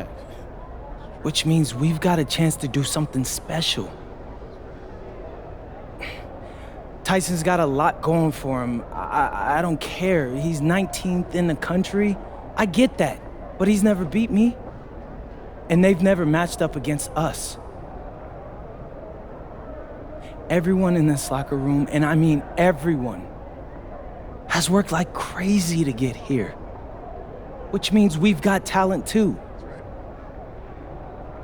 that. Which means we've got a chance to do something special. Tyson's got a lot going for him. I don't care. He's 19th in the country. I get that. But he's never beat me. And they've never matched up against us. Everyone in this locker room, and I mean everyone, has worked like crazy to get here. Which means we've got talent too.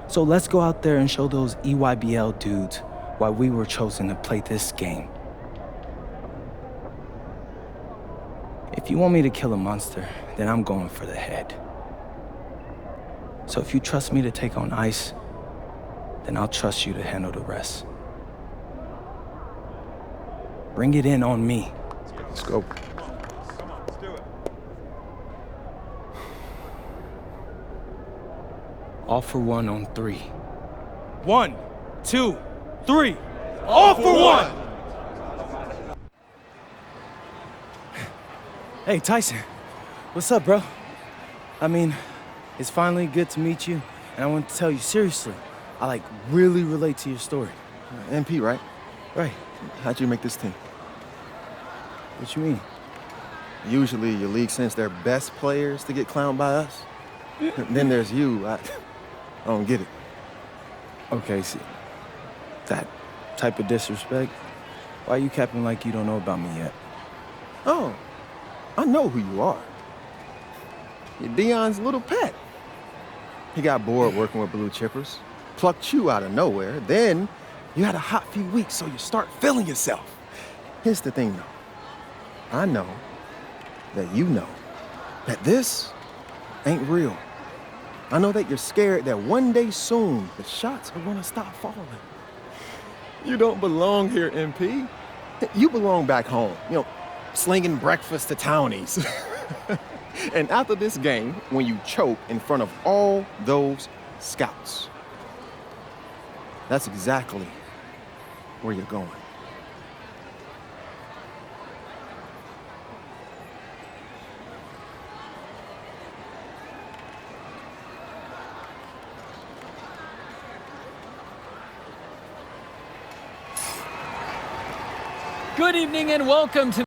So let's go out there and show those EYBL dudes why we were chosen to play this game. If you want me to kill a monster, then I'm going for the head. So if you trust me to take on Ice, then I'll trust you to handle the rest. Bring it in on me. Let's go. Come on, let's do it. All for one on 3. 1, 2, 3. All for one! Hey, Tyson. What's up, bro? I mean, it's finally good to meet you, and I want to tell you seriously, I really relate to your story. MP, right? Right. How'd you make this team? What you mean? Usually your league sends their best players to get clowned by us. Then there's you. I don't get it. Okay, see, that type of disrespect, why you capping like you don't know about me yet? Oh, I know who you are. You're Dion's little pet. He got bored working with blue chippers, plucked you out of nowhere, then you had a hot few weeks, so you start feeling yourself. Here's the thing, though. I know that you know that this ain't real. I know that you're scared that one day soon the shots are gonna stop falling. You don't belong here, MP. You belong back home, slinging breakfast to townies. And after this game, when you choke in front of all those scouts, that's exactly where you're going. Good evening and welcome to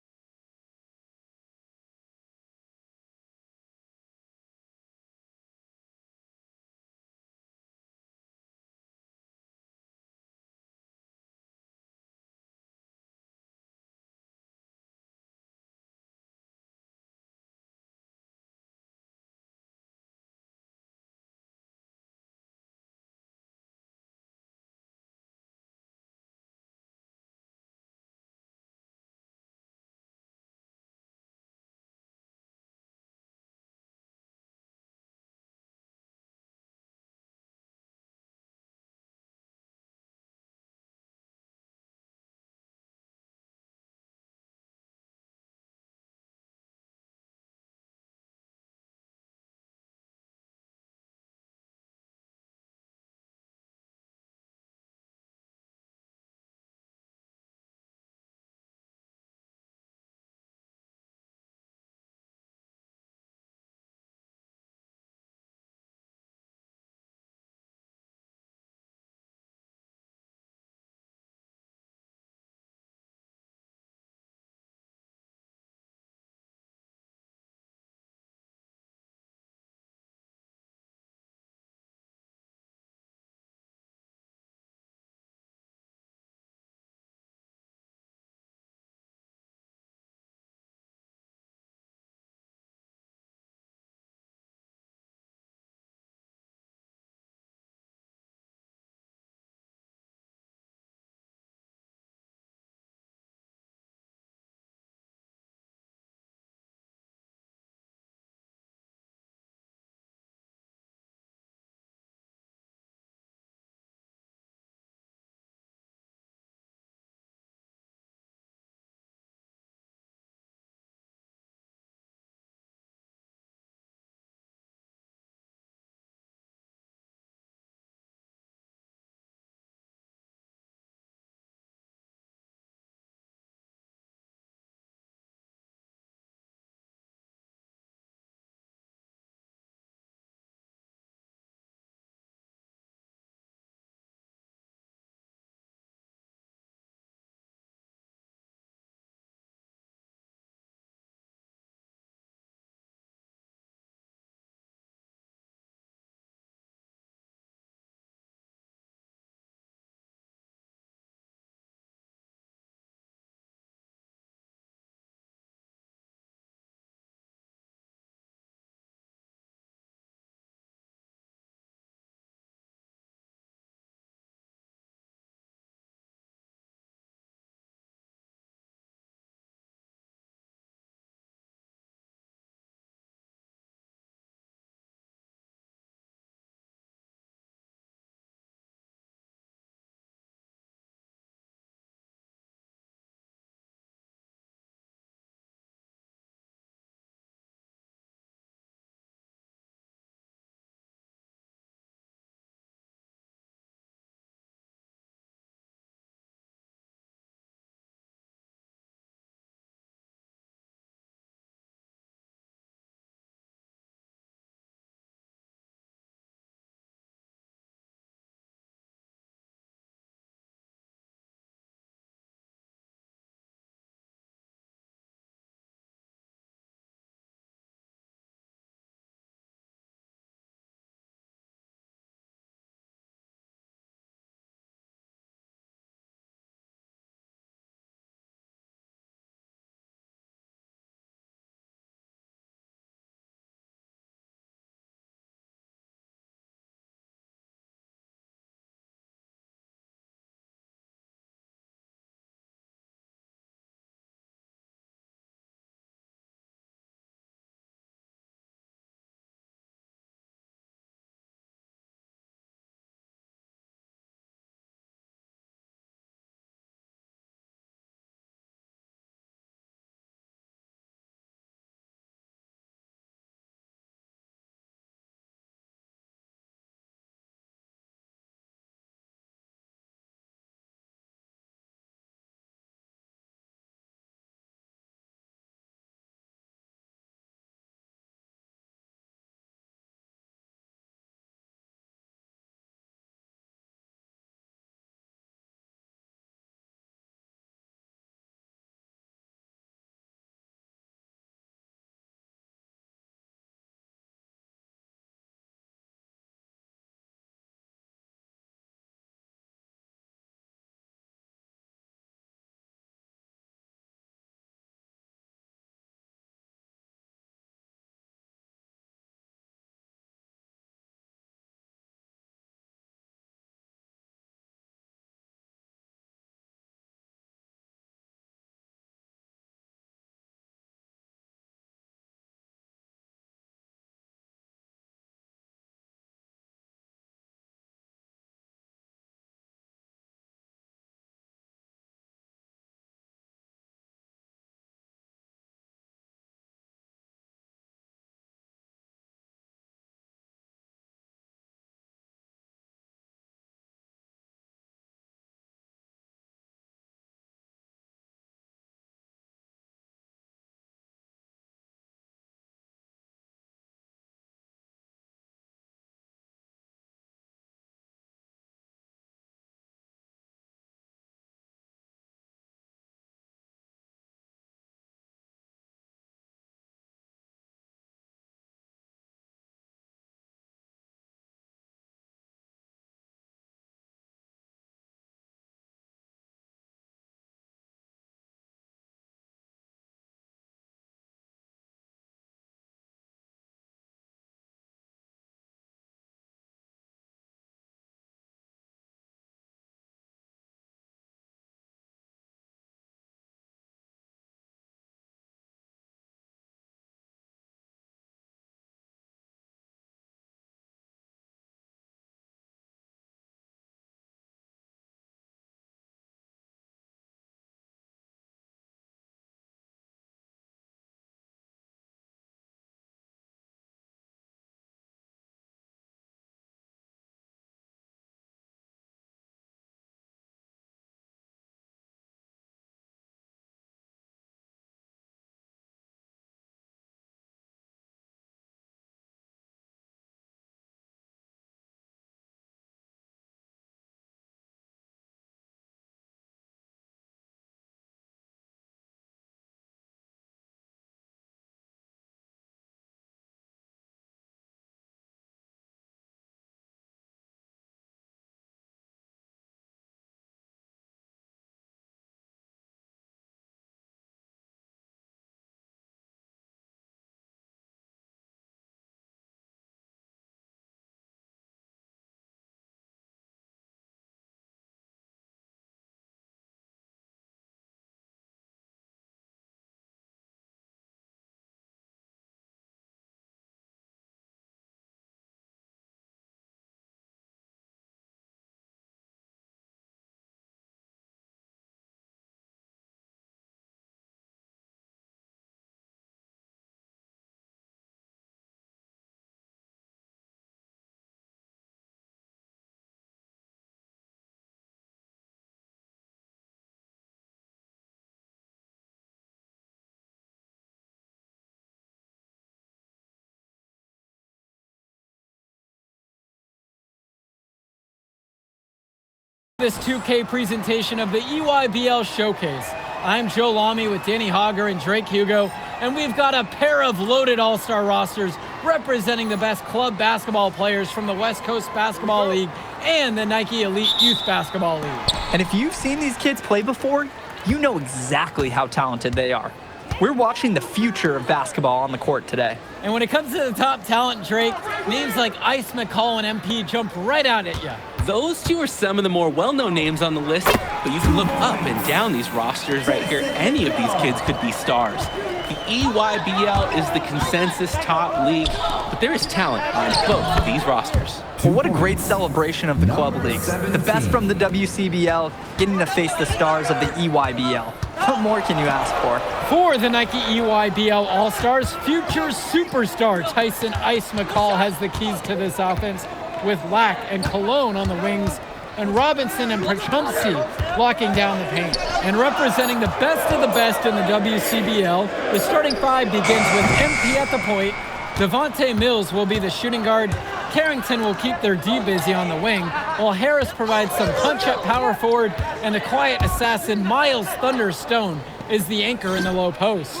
This 2K presentation of the EYBL Showcase. I'm Joe Lamy with Danny Hogger and Drake Hugo, and we've got a pair of loaded all-star rosters representing the best club basketball players from the West Coast Basketball League and the Nike Elite Youth Basketball League. And if you've seen these kids play before, you know exactly how talented they are. We're watching the future of basketball on the court today. And when it comes to the top talent, Drake, names like Ice McCall and MP jump right out at you. Those two are some of the more well-known names on the list, but you can look up and down these rosters right here. Any of these kids could be stars. The EYBL is the consensus top league, but there is talent on both of these rosters. Well, what a great celebration of the club leagues. The best from the WCBL getting to face the stars of the EYBL. What more can you ask for? For the Nike EYBL All-Stars, future superstar Tyson Ice McCall has the keys to this offense, with Lack and Cologne on the wings, and Robinson and Prachumsky locking down the paint. And representing the best of the best in the WCBL, the starting five begins with MP at the point. Devontae Mills will be the shooting guard. Carrington will keep their D busy on the wing, while Harris provides some punch-up power forward, and the quiet assassin Miles Thunder Stone is the anchor in the low post.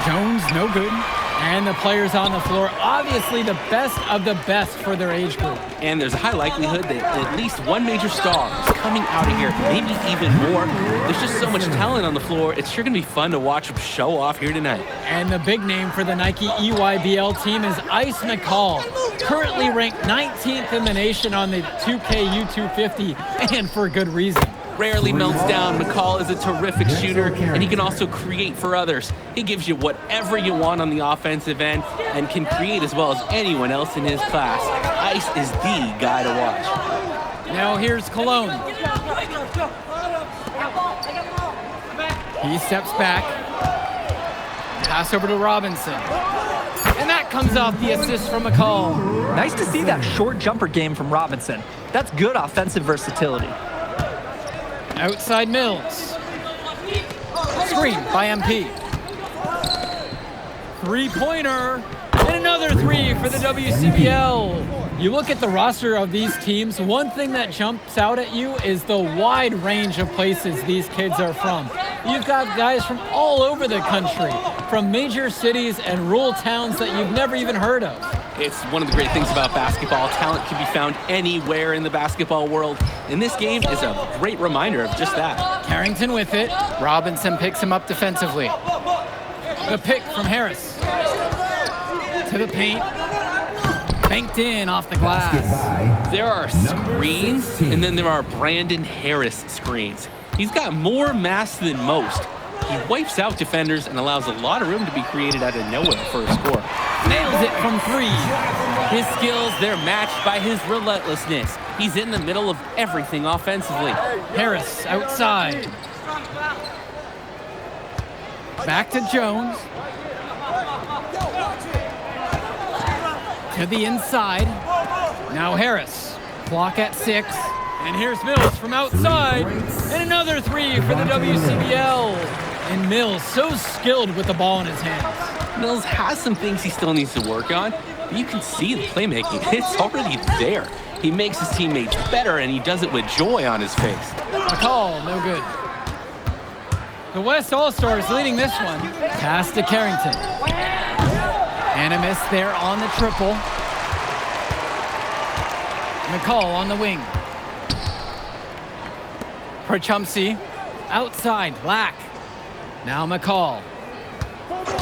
Jones, no good. And the players on the floor, obviously the best of the best for their age group. And there's a high likelihood that at least one major star is coming out of here, maybe even more. There's just so much talent on the floor. It's sure going to be fun to watch them show off here tonight. And the big name for the Nike EYBL team is Ice McCall, currently ranked 19th in the nation on the 2K U250, and for good reason. Rarely melts down. McCall is a terrific shooter, and he can also create for others. He gives you whatever you want on the offensive end and can create as well as anyone else in his class. Ice is the guy to watch. Now here's Cologne. He steps back. Pass over to Robinson. And that comes off the assist from McCall. Nice to see that short jumper game from Robinson. That's good offensive versatility. Outside Mills. Screen by MP. Three-pointer. And another three for the WCBL. You look at the roster of these teams, one thing that jumps out at you is the wide range of places these kids are from. You've got guys from all over the country, from major cities and rural towns that you've never even heard of. It's one of the great things about basketball. Talent can be found anywhere in the basketball world, and this game is a great reminder of just that. Carrington with it. Robinson picks him up defensively. The pick from Harris. To the paint. Banked in off the glass. There are screens, and then there are Brandon Harris screens. He's got more mass than most. He wipes out defenders and allows a lot of room to be created out of nowhere for a score. Nails it from three. His skills, they're matched by his relentlessness. He's in the middle of everything offensively. Harris outside. Back to Jones. To the inside. Now Harris. Clock at 6. And here's Mills from outside. And another three for the WCBL. And Mills so skilled with the ball in his hands. Mills has some things he still needs to work on, but you can see the playmaking. It's already there. He makes his teammates better, and he does it with joy on his face. McCall, no good. The West All-Stars leading this one. Pass to Carrington. And a miss there on the triple. McCall on the wing. Prachumsky outside, Lack. Now McCall.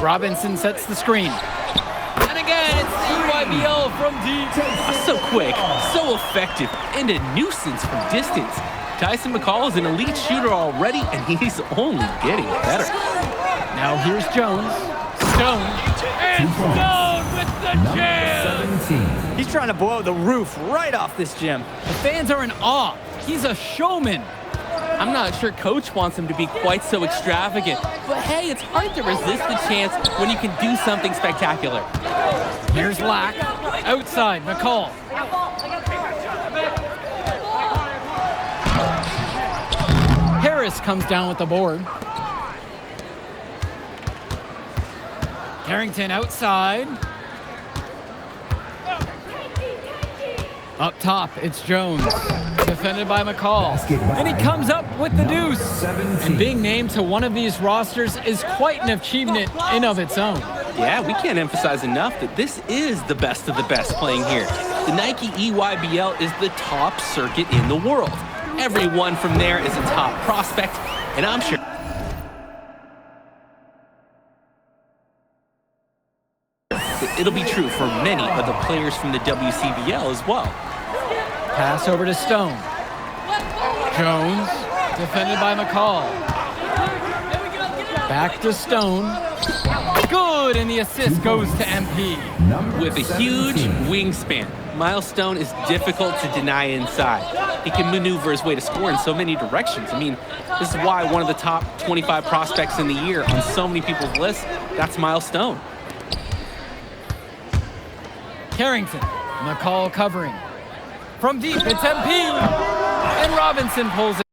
Robinson sets the screen. And again, it's the EYBL from deep. So quick, so effective, and a nuisance from distance. Tyson McCall is an elite shooter already, and he's only getting better. Now here's Jones. Stone. And Stone with the jam. He's trying to blow the roof right off this gym. The fans are in awe. He's a showman. I'm not sure Coach wants him to be quite so extravagant, but hey, it's hard to resist the chance when you can do something spectacular. Here's Lack. Outside, McCall. Harris comes down with the board. Carrington outside. Up top, it's Jones. defended by McCall. And he comes up with the deuce. And being named to one of these rosters is quite an achievement in of its own. Yeah, we can't emphasize enough that this is the best of the best playing here. The Nike EYBL is the top circuit in the world. Everyone from there is a top prospect, and I'm sure that it'll be true for many of the players from the WCBL as well. Pass over to Stone. Jones, defended by McCall. Back to Stone. Good, and the assist goes to MP. With a huge wingspan, Miles Stone is difficult to deny inside. He can maneuver his way to score in so many directions. I mean, this is why one of the top 25 prospects in the year on so many people's lists, that's Miles Stone. Carrington, McCall covering. From deep, it's MP. And Robinson pulls it.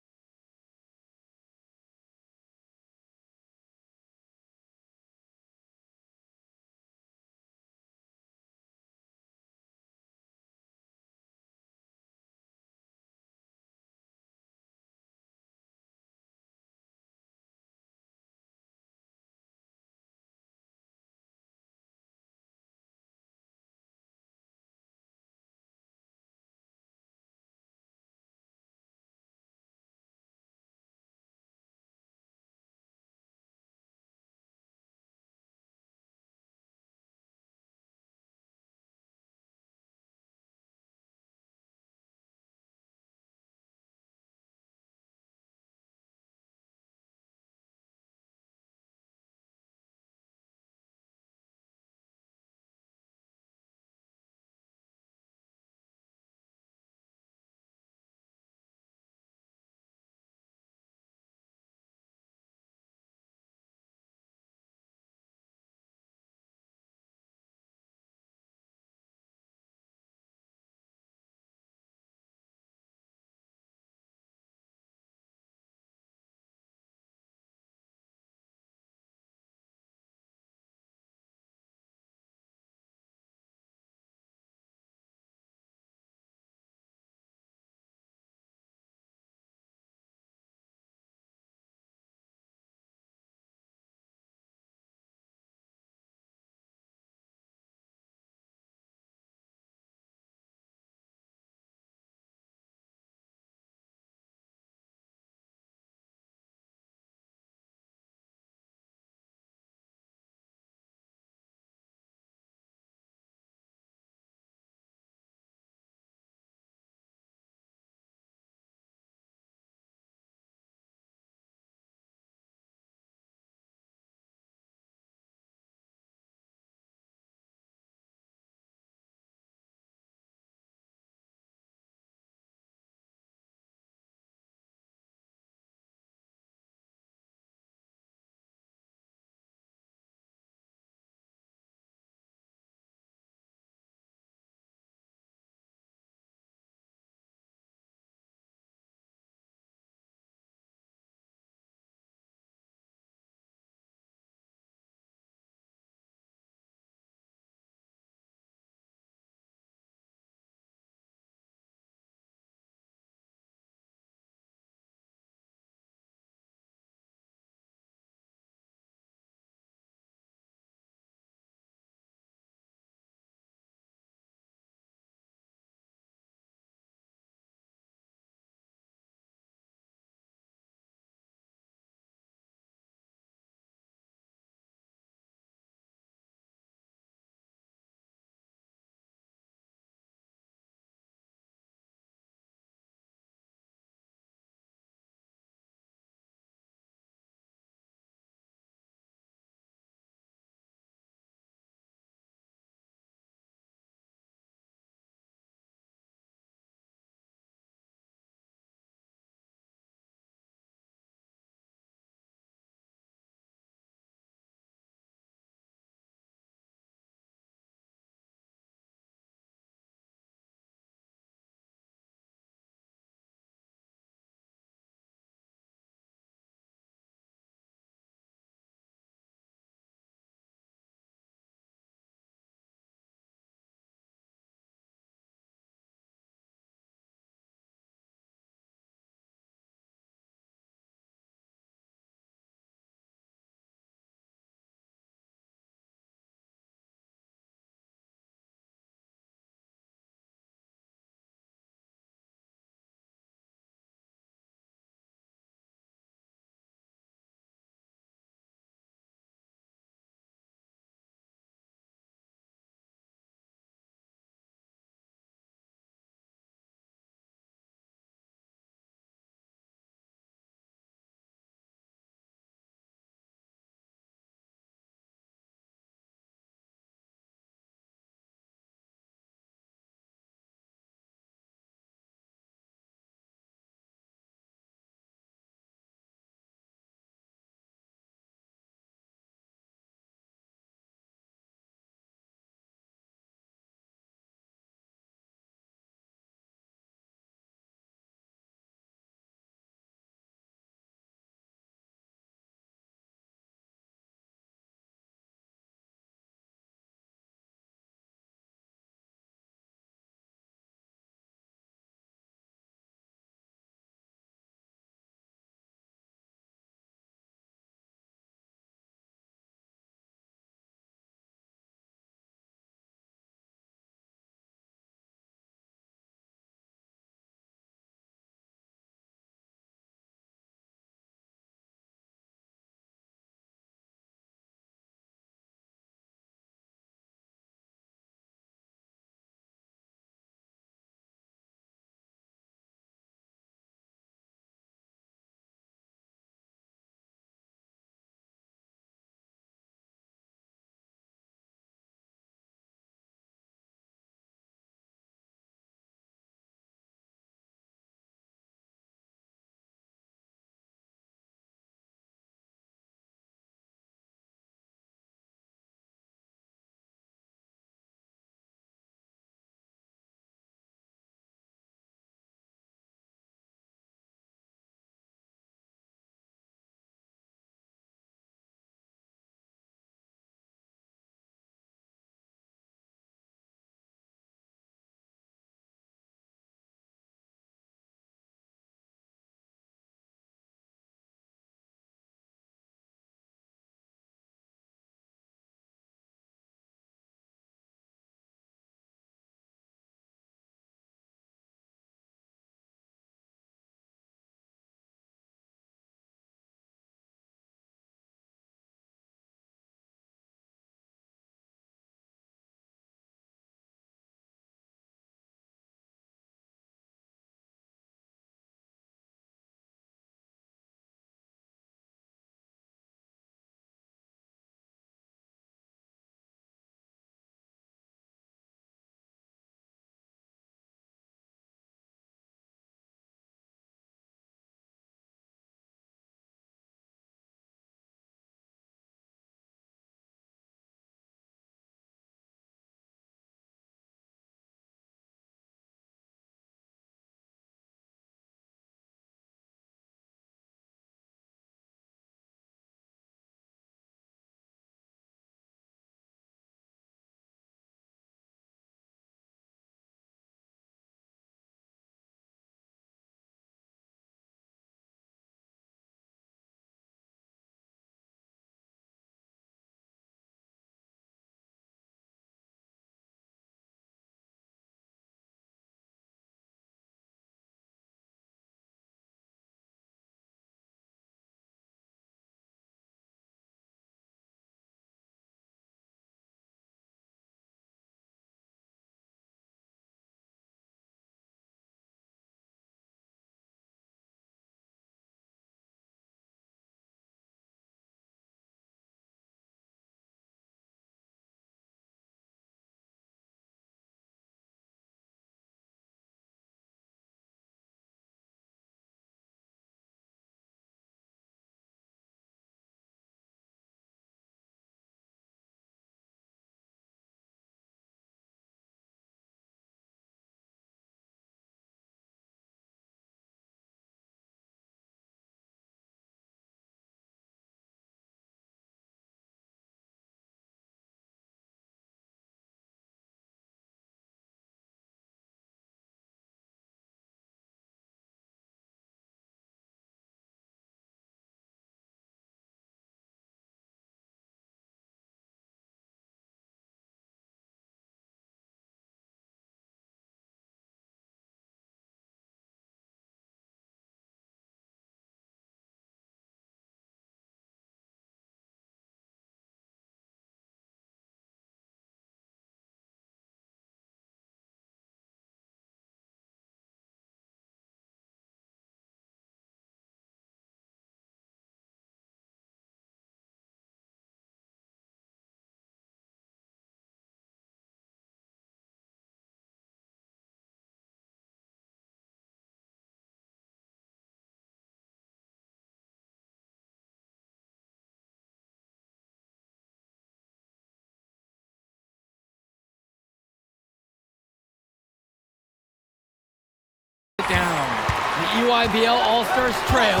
EYBL All-Stars trail.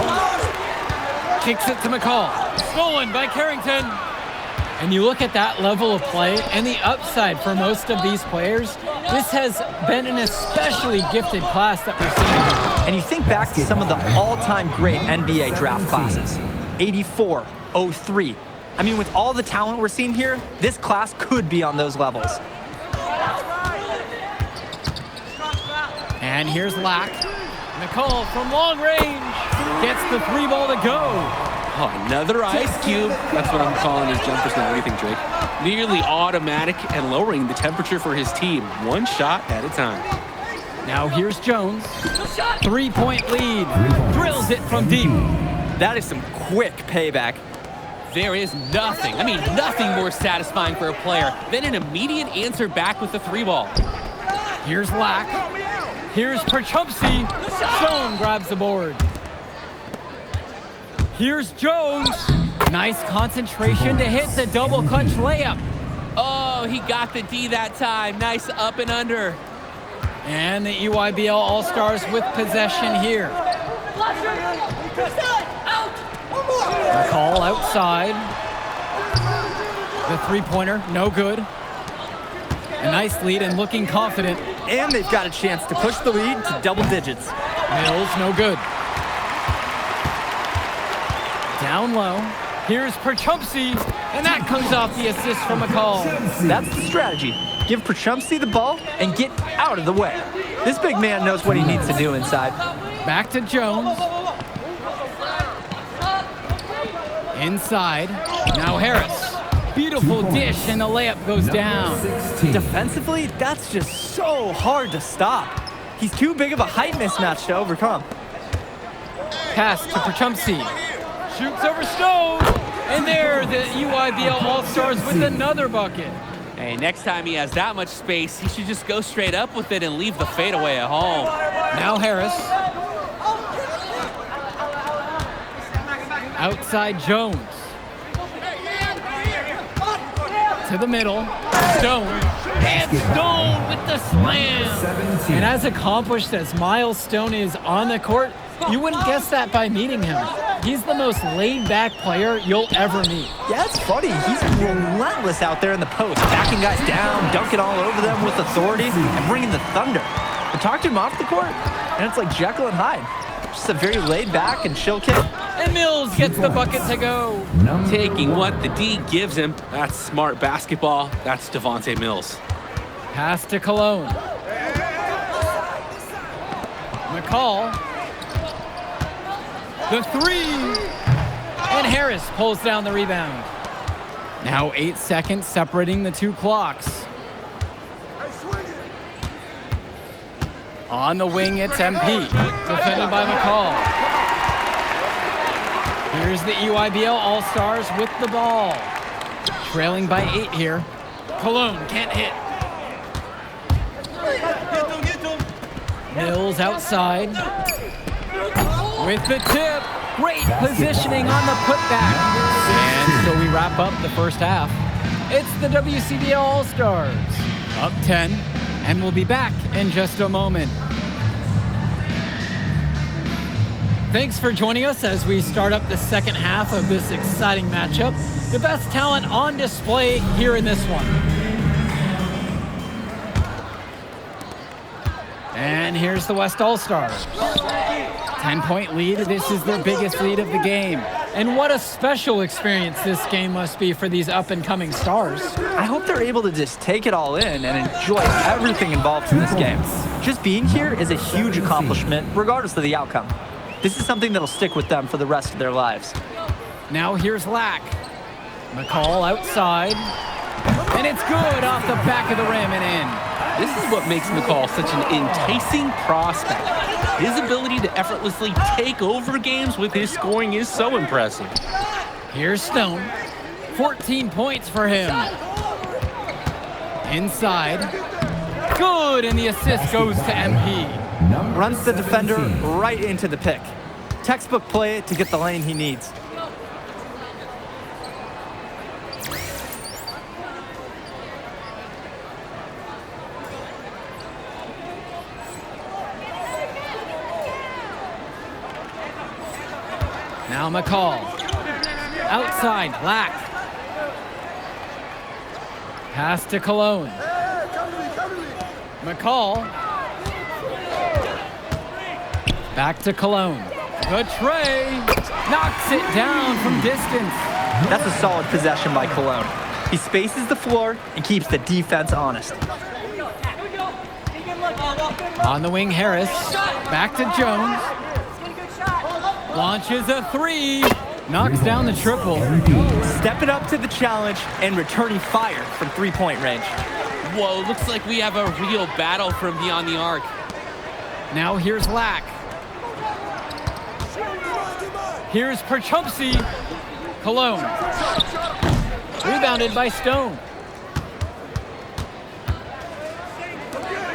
Kicks it to McCall. Stolen by Carrington. And you look at that level of play and the upside for most of these players, this has been an especially gifted class that we're seeing. And you think back to some of the all-time great NBA draft classes. 84, 03. I mean, with all the talent we're seeing here, this class could be on those levels. And here's Lack. McCall from long range gets the 3 ball to go. Oh, another ice cube. That's what I'm calling his jumpers now. What do you think, Drake? Nearly automatic and lowering the temperature for his team, one shot at a time. Now here's Jones. 3-point lead. Drills it from deep. That is some quick payback. There is nothing, nothing more satisfying for a player than an immediate answer back with the 3 ball. Here's Lack. Here's Perchumpsey. Stone grabs the board. Here's Jones. Nice concentration to hit the double clutch layup. Oh, he got the D that time. Nice up and under. And the EYBL All-Stars with possession here. McCall outside. The 3-pointer, no good. A nice lead and looking confident. And they've got a chance to push the lead to double digits. Mills, no good. Down low. Here's Perchumpsey, and that comes off the assist from McCall. That's the strategy. Give Perchumpsey the ball and get out of the way. This big man knows what he needs to do inside. Back to Jones. Inside. Now Harris. Beautiful dish, and the layup goes down. Defensively, that's just so hard to stop. He's too big of a height mismatch to overcome. Pass to Perchumpsey. Shoots over Stone. And there, the EYBL All-Stars with another bucket. Hey, next time he has that much space, he should just go straight up with it and leave the fadeaway at home. Now Harris. Outside Jones. To the middle. Stone. And Stone with the slam. And as accomplished as Miles Stone is on the court, you wouldn't guess that by meeting him. He's the most laid-back player you'll ever meet. Yeah, it's funny. He's relentless out there in the post, backing guys down, dunking all over them with authority, and bringing the thunder. But talk to him off the court, and it's like Jekyll and Hyde. Just a very laid-back and chill kid. And Mills gets the bucket to go. Taking what the D gives him. That's smart basketball. That's Devontae Mills. Pass to Cologne. McCall. The 3. And Harris pulls down the rebound. Now 8 seconds separating the 2 clocks. On the wing, it's MP. Defended by McCall. Here's the EYBL All-Stars with the ball. Trailing by 8 here. Cologne can't hit. Mills outside. With the tip. Great positioning on the putback. And so we wrap up the first half. It's the WCBL All-Stars. Up 10. And we'll be back in just a moment. Thanks for joining us as we start up the second half of this exciting matchup. The best talent on display here in this one. And here's the West All-Stars. 10-point lead. This is their biggest lead of the game. And what a special experience this game must be for these up-and-coming stars. I hope they're able to just take it all in and enjoy everything involved in this game. Just being here is a huge accomplishment, regardless of the outcome. This is something that'll stick with them for the rest of their lives. Now here's Lack. McCall outside. And it's good off the back of the rim and in. This is what makes McCall such an enticing prospect. His ability to effortlessly take over games with his scoring is so impressive. Here's Stone. 14 points for him. Inside. Good, and the assist goes to MP. Runs the defender right into the pick. Textbook play to get the lane he needs. Now McCall. Outside, Black. Pass to Cologne. McCall. Back to Cologne. The tray. Knocks it down from distance. That's a solid possession by Cologne. He spaces the floor and keeps the defense honest. On the wing, Harris. Back to Jones. Launches a three. Knocks down the triple. Stepping up to the challenge and returning fire from three-point range. Whoa, looks like we have a real battle from beyond the arc. Now here's Lack. Here's Perchumpsey. Cologne. Rebounded by Stone.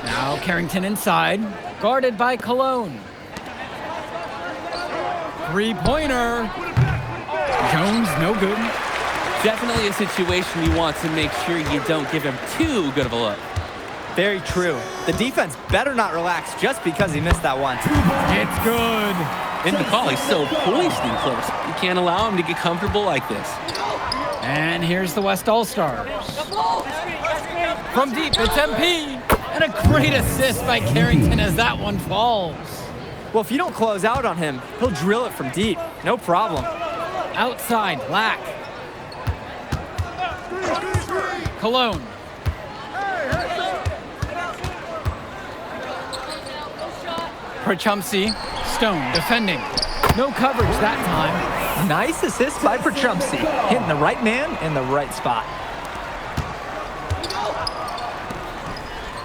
Now Carrington inside. Guarded by Cologne. Three-pointer. Jones, no good. Definitely a situation you want to make sure you don't give him too good of a look. Very true. The defense better not relax just because he missed that one. It's good. And McCall is so poised and close. You can't allow him to get comfortable like this. And here's the West All-Stars. From deep, it's MP. And a great assist by Carrington as that one falls. Well, if you don't close out on him, he'll drill it from deep. No problem. Outside, Lack. Cologne. Perchumpsey. Stone defending. No coverage that time. Nice assist by Perchumpsey. Hitting the right man in the right spot.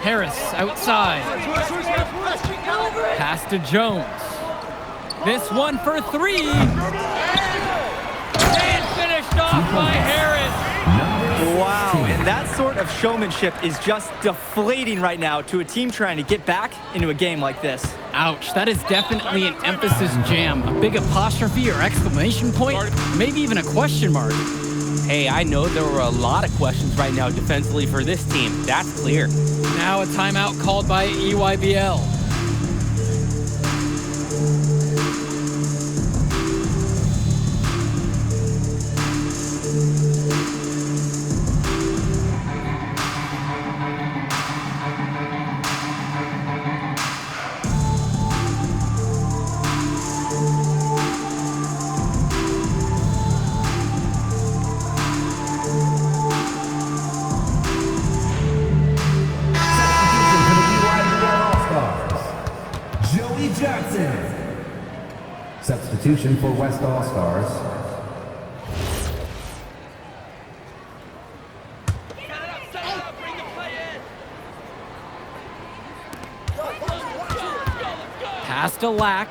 Harris outside. Pass to Jones. This one for three. And finished off by Harris. Wow, and that sort of showmanship is just deflating right now to a team trying to get back into a game like this. Ouch, that is definitely an emphasis jam. A big apostrophe or exclamation point, maybe even a question mark. Hey, I know there were a lot of questions right now defensively for this team. That's clear. Now a timeout called by EYBL. Substitution for West All-Stars. Pass to Lack.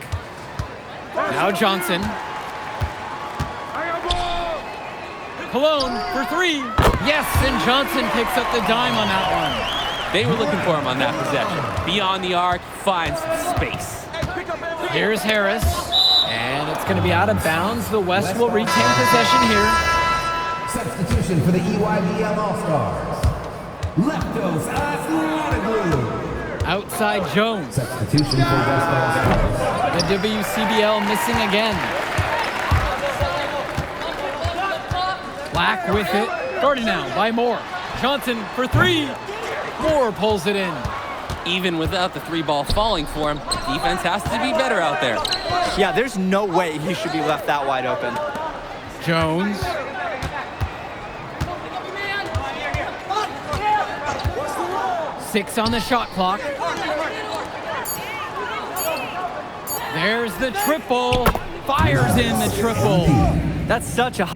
Now Johnson. Cologne for three. Yes, and Johnson picks up the dime on that one. They were looking for him on that possession. Beyond the arc, finds some space. Here's Harris. And it's going to be out of bounds. The West will retain possession here. Substitution for the EYBL All-Stars. Leftos Aslanoglu. Outside Jones. Substitution for West All-Stars. The WCBL missing again. Black with it. Guarded now by Moore. Johnson for three. Moore pulls it in. Even without the three ball falling for him, the defense has to be better out there. Yeah, there's no way he should be left that wide open. Jones. Six on the shot clock. There's the triple. Fires in the triple. That's such a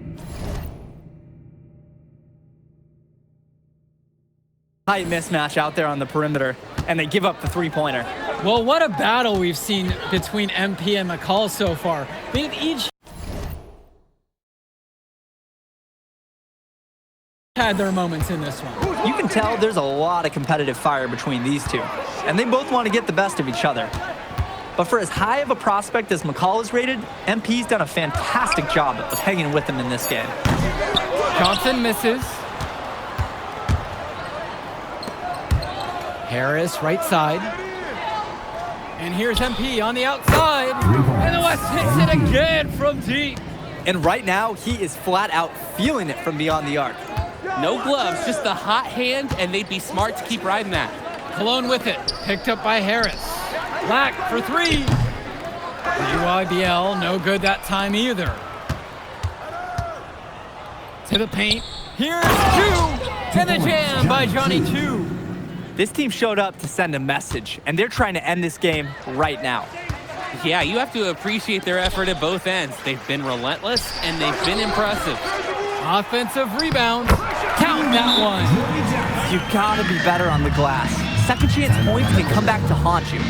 tight mismatch out there on the perimeter, and they give up the three-pointer. Well, what a battle we've seen between MP and McCall so far. They've each had their moments in this one. You can tell there's a lot of competitive fire between these two, and they both want to get the best of each other. But for as high of a prospect as McCall is rated, MP's done a fantastic job of hanging with him in this game. Johnson misses. Harris, right side. And here's MP on the outside. And the West hits it again from deep. And right now, he is flat out feeling it from beyond the arc. No gloves, just the hot hand, and they'd be smart to keep riding that. Cologne with it, picked up by Harris. Black for three. UIBL, no good that time either. To the paint. Here's two. And the jam by Johnny Two. This team showed up to send a message, and they're trying to end this game right now. Yeah, you have to appreciate their effort at both ends. They've been relentless, and they've been impressive. Offensive rebound. Count that one. You gotta be better on the glass. Second chance points can come back to haunt you.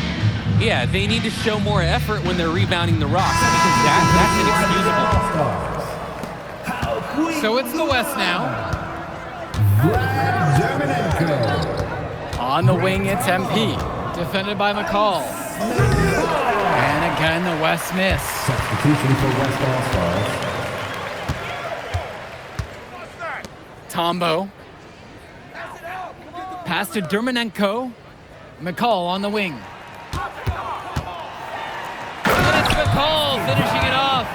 Yeah, they need to show more effort when they're rebounding the rocks, because that's inexcusable. So it's the West now. On the wing, it's MP. Defended by McCall. And again, the West miss. Substitution for West All-Stars. Tombo. Pass to Dermanenko. McCall on the wing. And it's McCall finishing it off.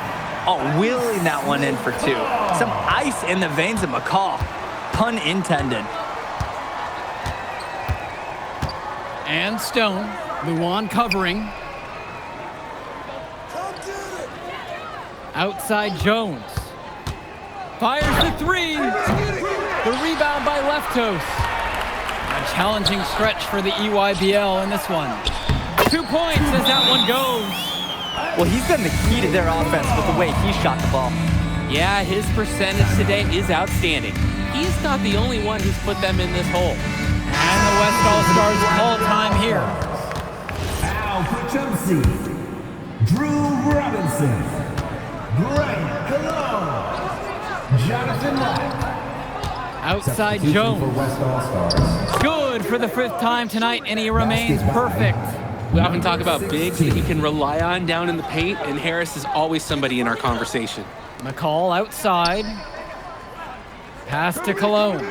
Oh, wheeling that one in for two. Some ice in the veins of McCall. Pun intended. And Stone. Luan covering. Outside Jones. Fires the three. The rebound by Leftos. A challenging stretch for the EYBL in this one. 2 points as that one goes. Well, he's been the key to their offense with the way he shot the ball. Yeah, his percentage today is outstanding. He's not the only one who's put them in this hole. And the West All-Stars call time here. Al Pachumsi. Drew Robinson. Greg Cologne. Jonathan Black. Outside Substitution Jones. for West All-Stars. Good for the 5th time tonight, and he remains perfect. We often talk about bigs that he can rely on down in the paint, and Harris is always somebody in our conversation. McCall outside. Pass to Cologne.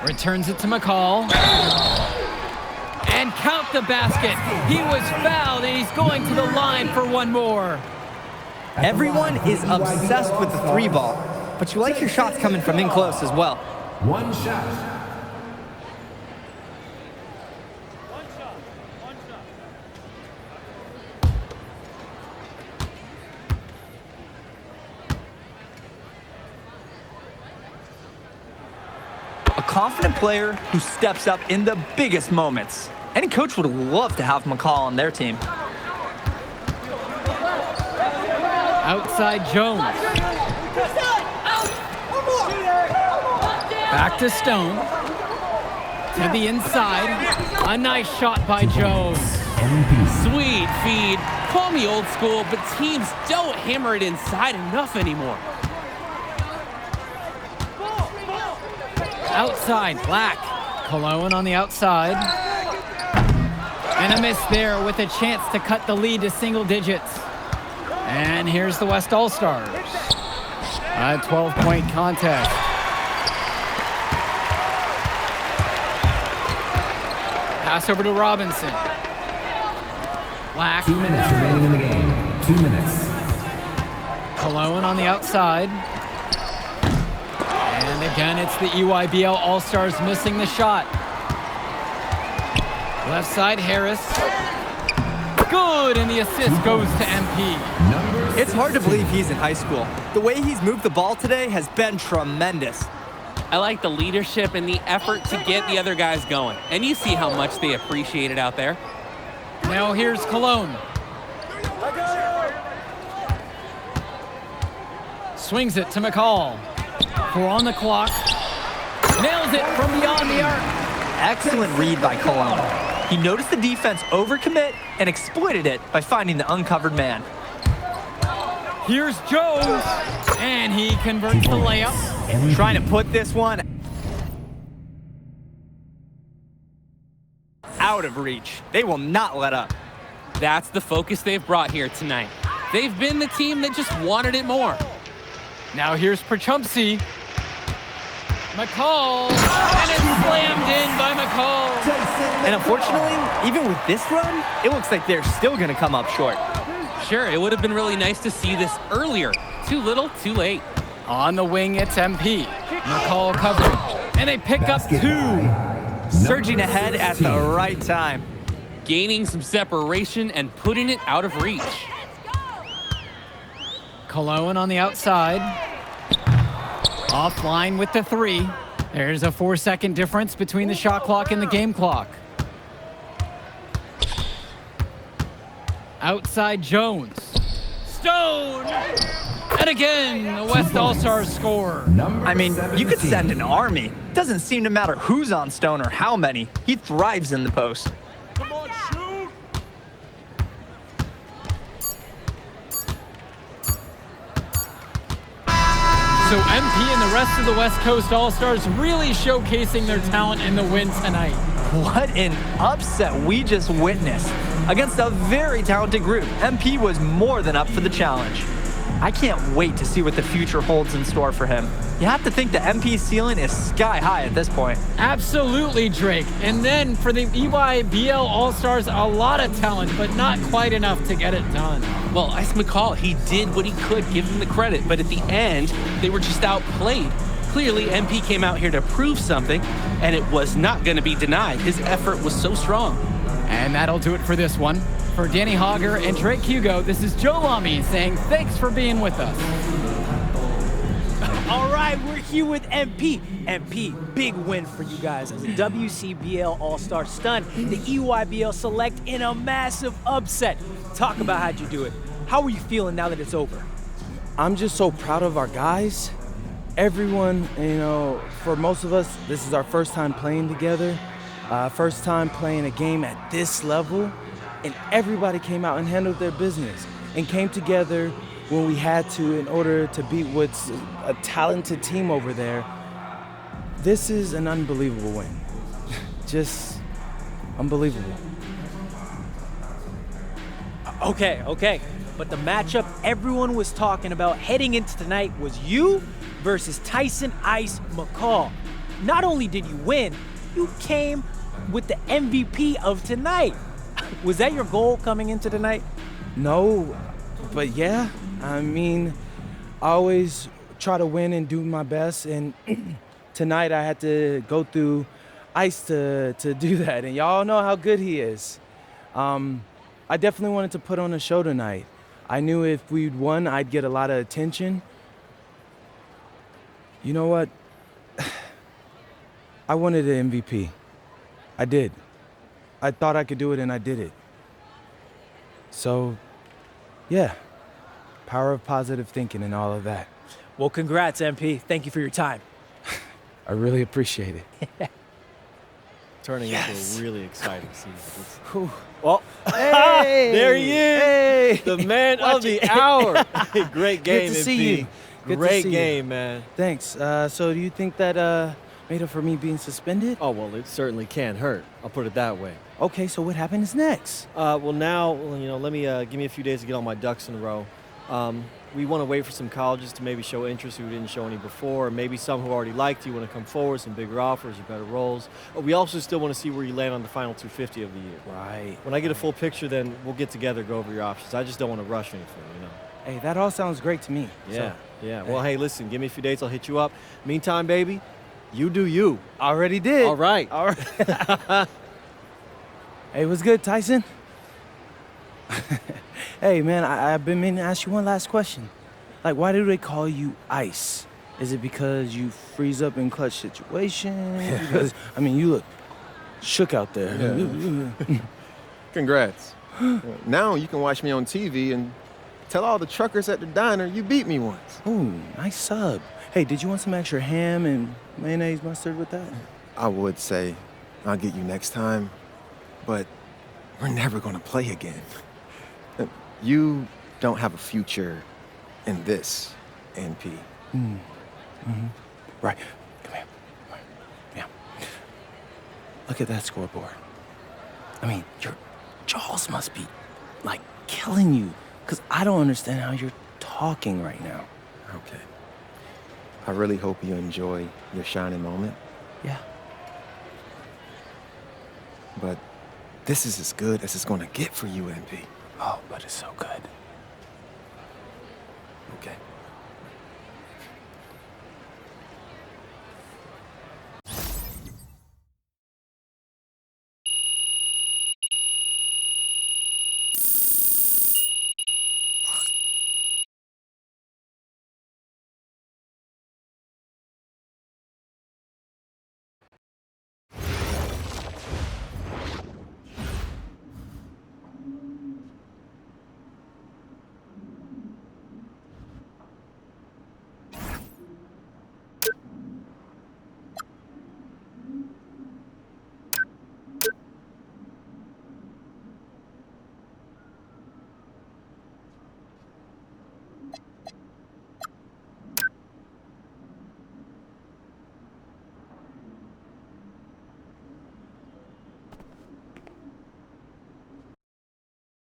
Returns it to McCall. And count the basket. He was fouled, and he's going to the line for one more. Everyone is obsessed with the three ball, but you like your shots coming from in close as well. One shot. A confident player who steps up in the biggest moments. Any coach would love to have McCall on their team. Outside Jones. Back to Stone. To the inside. A nice shot by Jones. Sweet feed. Call me old school, but teams don't hammer it inside enough anymore. Outside, Black. Cologne on the outside. And a miss there with a chance to cut the lead to single digits. And here's the West All-Stars. A 12-point contest. Pass over to Robinson. Black. 2 minutes remaining in the game. 2 minutes. Cologne on the outside. And again, it's the EYBL All-Stars missing the shot. Left side, Harris. Good, and the assist goes to MP. It's hard to believe he's in high school. The way he's moved the ball today has been tremendous. I like the leadership and the effort to get the other guys going. And you see how much they appreciate it out there. Now here's Cologne. Swings it to McCall. 4 on the clock. Nails it from beyond the arc. Excellent read by Cologne. He noticed the defense overcommit and exploited it by finding the uncovered man. Here's Jones. And he converts the layup. Trying to put this one out of reach. They will not let up. That's the focus they've brought here tonight. They've been the team that just wanted it more. Now here's Pachumsi. McCall, and it's slammed in by McCall. And unfortunately, even with this run, it looks like they're still going to come up short. Sure, it would have been really nice to see this earlier. Too little, too late. On the wing, it's MP. McCall coverage, and they pick up Basket 2. by Surging number ahead at the 16. right time. Gaining some separation and putting it out of reach. Cologne on the outside. Offline with the 3. There's a 4-second difference between the shot clock and the game clock. Outside Jones. Stone! And again, the West All-Stars score. I mean, you could send an army. Doesn't seem to matter who's on Stone or how many. He thrives in the post. Come on, shoot! So MP and the rest of the West Coast All-Stars really showcasing their talent in the win tonight. What an upset we just witnessed. Against a very talented group, MP was more than up for the challenge. I can't wait to see what the future holds in store for him. You have to think the MP ceiling is sky high at this point. Absolutely, Drake. And then for the EYBL All-Stars, a lot of talent, but not quite enough to get it done. Well, Ice McCall, he did what he could, give him the credit, but at the end, they were just outplayed. Clearly, MP came out here to prove something, and it was not going to be denied. His effort was so strong. And that'll do it for this one. For Danny Hogger and Drake Hugo, this is Joe Lamy saying thanks for being with us. All right, we're here with MP. MP, big win for you guys as the WCBL All-Star stunned the EYBL Select in a massive upset. Talk about how'd you do it. How are you feeling now that it's over? I'm just so proud of our guys. Everyone, for most of us, this is our first time playing together. First time playing a game at this level. And everybody came out and handled their business and came together when we had to in order to beat what's a talented team over there. This is an unbelievable win. Just unbelievable. Okay. But the matchup everyone was talking about heading into tonight was you versus Tyson Ice McCall. Not only did you win, you came with the MVP of tonight. Was that your goal coming into tonight? No, but yeah. I mean, I always try to win and do my best, and tonight I had to go through Ice to do that, and y'all know how good he is. I definitely wanted to put on a show tonight. I knew if we'd won, I'd get a lot of attention. You know what? I wanted an MVP. I did. I thought I could do it, and I did it. So, yeah, power of positive thinking and all of that. Well, congrats, MP. Thank you for your time. I really appreciate it. Turning into a really exciting season. Well, Hey, there he is, Hey! the man of the hour. Great game, Good to see MP. you. Good to Great see you. game, man. Thanks. So do you think that made up for me being suspended? Oh, well, it certainly can't hurt. I'll put it that way. Okay, so what happens next? Well, now, let me give me a few days to get all my ducks in a row. We want to wait for some colleges to maybe show interest who didn't show any before, or maybe some who already liked you want to come forward, some bigger offers or better roles. But we also still want to see where you land on the final 250 of the year. Right. When I get a full picture, then we'll get together, go over your options. I just don't want to rush anything, Hey, that all sounds great to me. Yeah, So, yeah. Well, hey, listen, give me a few dates. I'll hit you up. Meantime, baby, you do you. already did. All right. All right. Hey, what's good, Tyson? Hey, man, I've been meaning to ask you one last question. Like, why do they call you Ice? Is it because you freeze up in clutch situations? Because, I mean, you look shook out there. Congrats. Now you can watch me on TV and tell all the truckers at the diner you beat me once. Ooh, nice sub. Hey, did you want some extra ham and mayonnaise mustard with that? I would say I'll get you next time, but we're never gonna play again. You don't have a future in this, NP. Right. Come here. Yeah. Look at that scoreboard. I mean, your jaws must be, like, killing you. Because I don't understand how you're talking right now. Okay. I really hope you enjoy your shining moment. Yeah. But this is as good as it's gonna get for you, MP. Oh, but it's so good. Okay.